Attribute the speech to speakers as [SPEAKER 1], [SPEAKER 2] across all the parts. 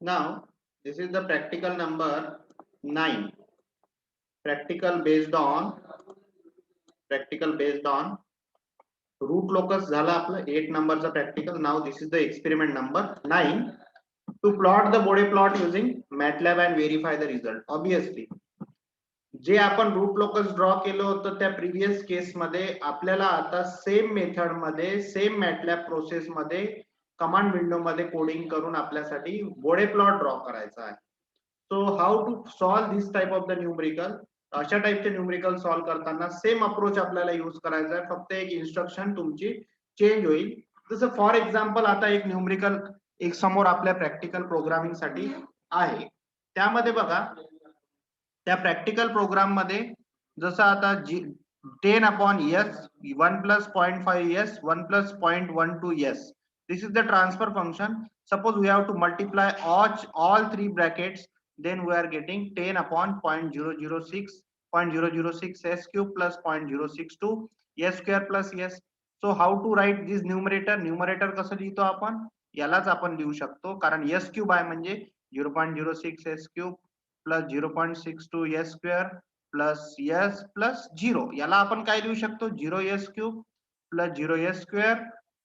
[SPEAKER 1] Now, this is the practical number 9. Practical based on root locus झाला आपलं 8 नंबरचा practical. Now this is the experiment number 9 to plot the Bode plot using MATLAB and verify the result. Obviously, जे आपण root locus draw केलं होतं त्या previous case मध्ये आपल्याला आता सेम मेथड मध्ये सेम मॅटलॅब प्रोसेस मध्ये कमांड विंडो मध्ये कोडिंग करून आपल्यासाठी बोडे प्लॉट ड्रॉ करायचा आहे. So how to solve this type of the numerical. अशा टाइपचे न्यूमरिकल सॉल्व करताना सेम अप्रोच आपल्याला यूज करायचा आहे, फक्त एक इन्स्ट्रक्शन तुमची चेंज होईल. जसं फॉर एक्झाम्पल आता एक न्यूमरिकल एक समोर आपल्या प्रॅक्टिकल प्रोग्रामिंग साठी आहे. त्यामध्ये बघा त्या प्रॅक्टिकल प्रोग्राम मध्ये जसं आता 10/s 1 plus 0.5s 1 plus 0.12s. This is the transfer function. Suppose we have to multiply all three brackets, then we are getting 10 upon 0.006 s cube plus 0.062 s square plus s. So how to write this numerator? Numerator कसं लिहितो आपण? यालाच आपण लिहू शकतो, कारण s cube आहे म्हणजे 0.06 s cube plus 0.62 s square plus s plus 0. याला आपण काय लिहू शकतो? 0 s cube plus 0 s square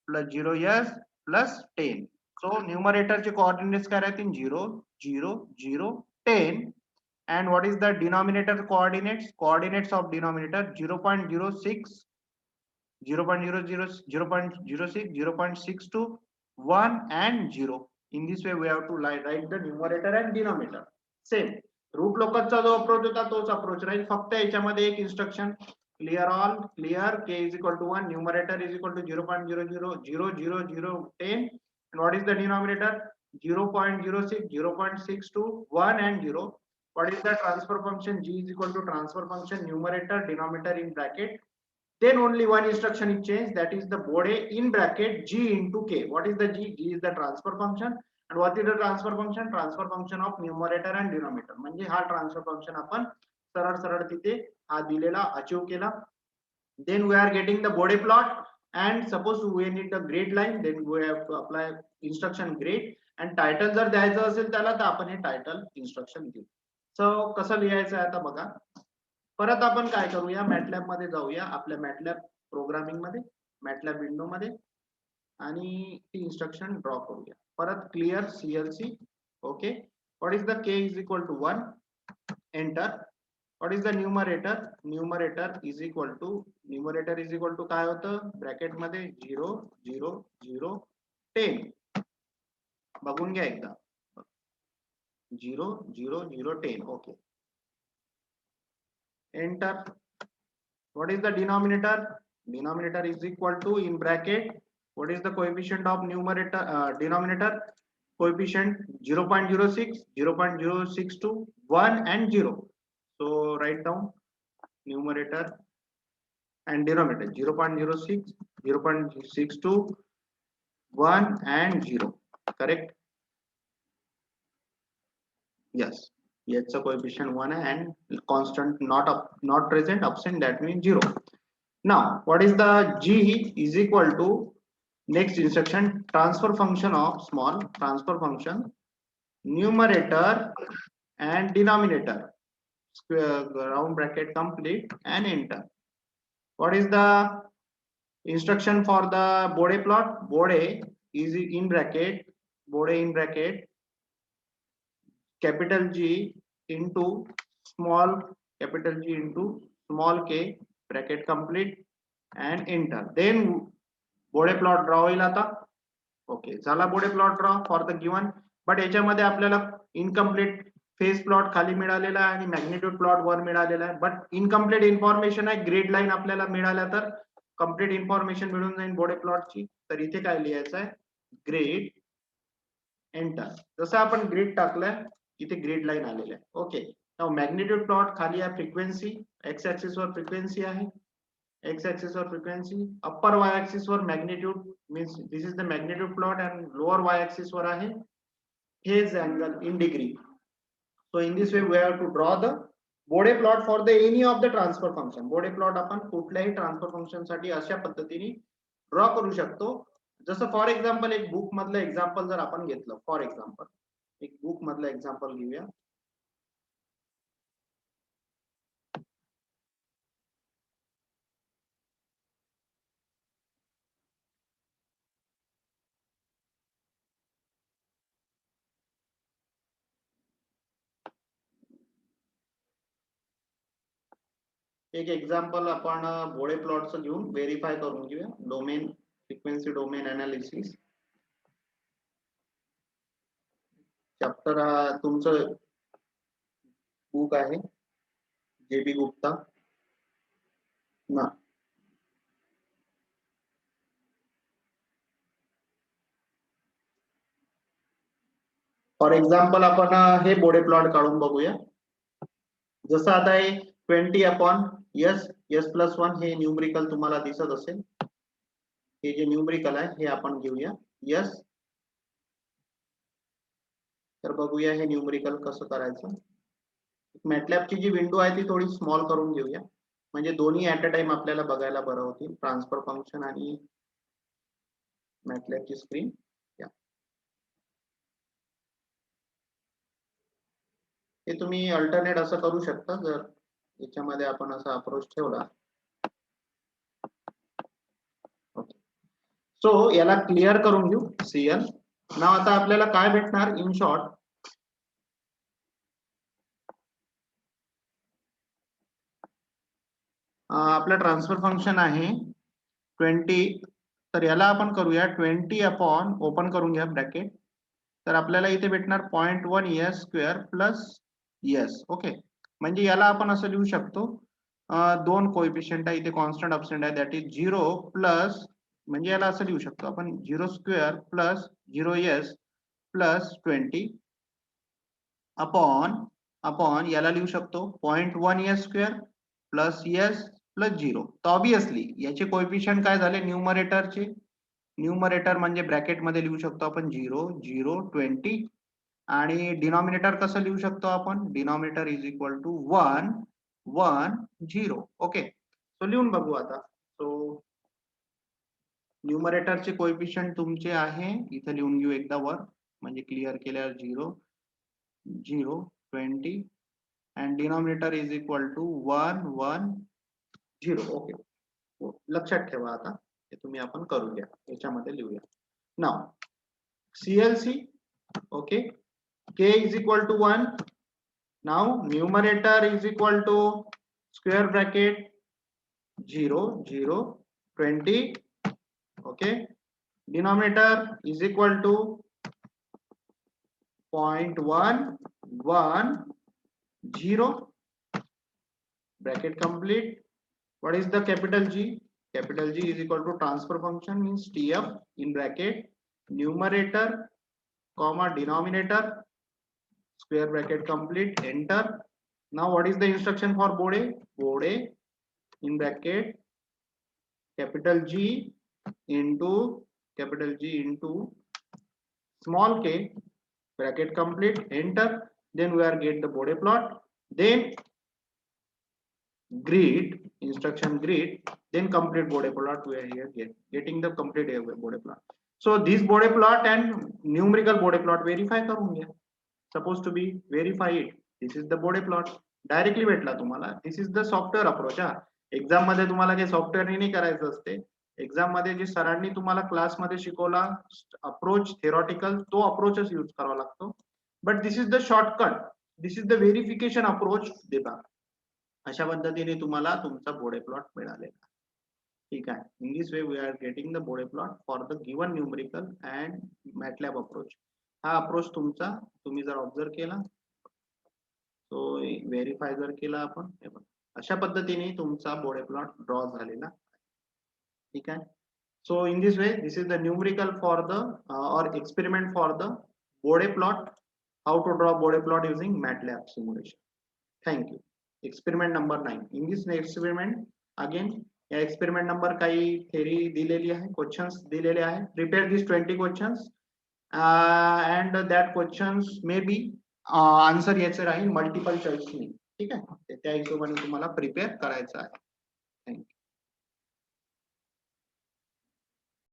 [SPEAKER 1] plus 0 s plus 10. So numerator चे coordinates काय राहतील? 0 0 0 10. And what is the denominator coordinates? Coordinates of denominator 0.06 0.00 0.06 0.62 1 and 0. In this way we have to write the numerator and denominator. Same root लोकसचा जो approach होता तोच approach राहील, फक्त याच्यामध्ये एक instruction clear all clear k is equal to 1 numerator is equal to 0.0000010 and what is the denominator 0.06 0.62 1 and 0. What is the transfer function? G is equal to transfer function numerator denominator in bracket, then only one instruction is changed, that is the Bode in bracket g into k. What is the g? G is the transfer function. And what is the transfer function? Transfer function of numerator and denominator. म्हणजे हा transfer function आपण सरळ सरळ तिथे हा दिलेला achieve केला. Then we are getting the Bode plot, and suppose we need the grade line, then we have to apply instruction grade, and title जर द्यायचं असेल त्याला तर आपण हे टायटल इन्स्ट्रक्शन देऊ. सो कसं लिहायचं आहे आता बघा. परत आपण काय करूया, मॅटलॅब मध्ये जाऊया, आपल्या मॅटलॅब प्रोग्रामिंग मध्ये मॅटलॅब विंडो मध्ये, आणि ती इन्स्ट्रक्शन ड्रॉ करूया. परत clear CLC. Okay. What is the k is equal to 1 enter. What is the numerator? Numerator is equal to काय होतं ब्रॅकेट मध्ये 0 0 0 10. बघून घ्या एकदा. 0 0 0 10. Okay. enter. What is the denominator? Denominator is equal to in bracket, what is the coefficient of numerator denominator? Coefficient 0.06 0.062 1 and 0. So write down numerator and denominator 0.06 0.62 1 and 0. Correct? Yes. H coefficient 1 and constant not present, absent, that means 0. Now what is the g is equal to next instruction transfer function of small transfer function numerator and denominator square round bracket complete and enter. What is the instruction for the Bode plot? Bode is in bracket, Bode in bracket capital G into small capital G into small k bracket complete and enter. Then Bode plot draw होईल आता. Okay, झाला Bode plot draw for the given. But याच्यामध्ये आपल्याला incomplete phase plot खाली मिळालेला आहे आणि magnitude plot वर मिळालेला आहे, बट इनकम्प्लीट इन्फॉर्मेशन आहे. ग्रेड लाईन आपल्याला मिळाल्या तर कम्प्लीट इन्फॉर्मेशन मिळून जाईल Bode प्लॉटची. तर इथे काय लिहायचं आहे? Grade enter. जसं आपण ग्रेड टाकलंय इथे ग्रेड लाईन आलेलं आहे. ओके. नाउ मॅग्निट्यूड प्लॉट खाली आहे फ्रिक्वेन्सी, एक्स ऍक्सिस वर फ्रिक्वेन्सी आहे, एक्स ऍक्सिस वर फ्रिक्वेन्सी, अप्पर वाय ऍक्सिस वर magnitude means this is the magnitude plot, and lower Y axis वर आहे phase angle in degree. So in this way we have to draw the Bode plot for the any of the transfer function. Bode plot आपण कुठल्याही transfer function साठी अशा पद्धतीने draw करू शकतो. जसं फॉर एक्झाम्पल एक बुक मधलं एक्झाम्पल जर आपण घेतलं, फॉर एक्झाम्पल एक बुक मधलं एक्झाम्पल घेऊया. एक एक्झाम्पल आपण बोडे प्लॉटचं घेऊन व्हेरीफाय करून घेऊया. Domain frequency domain analysis chapter तुमचं बुक आहे JB गुप्ता ना. फॉर एक्झाम्पल आपण हे बोडे प्लॉट काढून बघूया. जसं आता हे 20/S+1 हे न्यूमरिकल तुम्हाला दिसत असेल. हे जे न्यूमरिकल आहे हे आपण घेऊया यस. तर बघूया हे न्यूमरिकल कसं करायचं. मॅटलॅबची जी विंडो आहे ती थोडी स्मॉल करून घेऊया, म्हणजे दोन्ही ऍट अ टाइम आपल्याला बघायला बरं होतील, ट्रान्सफर फंक्शन आणि मॅटलॅबची स्क्रीन. हे तुम्ही अल्टरनेट असं करू शकता जर याच्यामध्ये आपण असा अप्रोच ठेवला. ओके, सो याला क्लिअर करून घेऊ CL. नाव आता आपल्याला काय भेटणार इन शॉर्ट. आपलं ट्रान्सफर फंक्शन आहे 20. तर याला आपण करूया 20 अपॉन, ओपन करून घ्या ब्रॅकेट. तर आपल्याला इथे भेटणार 0.1S² प्लस S. ओके, म्हणजे याला आपण असं लिहू शकतो, दोन कोएफिशियंट आहे इथे, कॉन्स्टंट अपसेंट आहे, दॅट इज 0 प्लस, म्हणजे याला असं लिहू शकतो आपण 0² plus 0S plus 20 upon upon याला लिहू शकतो 0.1S² प्लस S प्लस 0. तर ऑब्विसली याचे कोएफिशियंट काय झाले न्यूमरेटरचे. न्यूमरेटर म्हणजे ब्रॅकेट मध्ये लिहू शकतो आपण 0 0 20 आणि डिनॉमिनेटर कसं लिहू शकतो आपण, denominator is equal to 1 1 0. Okay, so लिहून बघू आता. सो न्यूमरेटरचे कोएफिशियंट तुमचे आहे इथे लिहून घेऊ एकदा वर, म्हणजे क्लिअर केल्यावर 0 0 20 and denominator is equal to 1 1 0. Okay, लक्षात ठेवा आता हे तुम्ही आपण करूया, याच्यामध्ये लिहूया. नाव CLC. Okay, K is equal to 1. now numerator is equal to square bracket 0 0 20. okay, denominator is equal to 0.1 1 0. bracket complete. What is the capital G? Capital G is equal to transfer function means TF in bracket numerator comma denominator square bracket complete, enter. Now what is the instruction for Bode? Bode in bracket capital G into small k bracket complete, enter. Then we are get the Bode plot, then grid instruction grid, then complete Bode plot. We are here getting the complete Bode plot. So this Bode plot and numerical Bode plot verify करून घ्या. Supposed to be verify it. This is the Bode plot. Directly भेटला तुम्हाला. This is the software approach. Exam मध्ये तुम्हाला काही सॉफ्टवेअरनी नाही करायचं असते. एक्झाम मध्ये जे सरांनी तुम्हाला क्लासमध्ये शिकवला अप्रोच थेरॉटिकल, तो अप्रोचच यूज करावा लागतो. But this is the shortcut, this is the verification approach देता. अशा पद्धतीने तुम्हाला तुमचा बोडे प्लॉट मिळालेला. ठीक आहे. In this way we are getting the Bode plot for the given numerical and MATLAB approach. हा अप्रोच तुमचा तुम्ही जर ऑब्झर्व केला, तो व्हेरीफाय जर केला आपण, अशा पद्धतीने तुमचा बोडे प्लॉट ड्रॉ झालेला. ठीक आहे. So in this way this is the numerical for the और experiment for the Bode plot, how to draw Bode plot using MATLAB simulation. Thank you. Experiment number 9. In this experiment again, या experiment number काही theory दिलेली आहे, questions दिलेले आहे. Prepare this 20 questions and that questions may be answer याचे राहील multiple चॉईसनी. ठीक आहे, त्या हिशोबाने तुम्हाला प्रिपेअर करायचं आहे.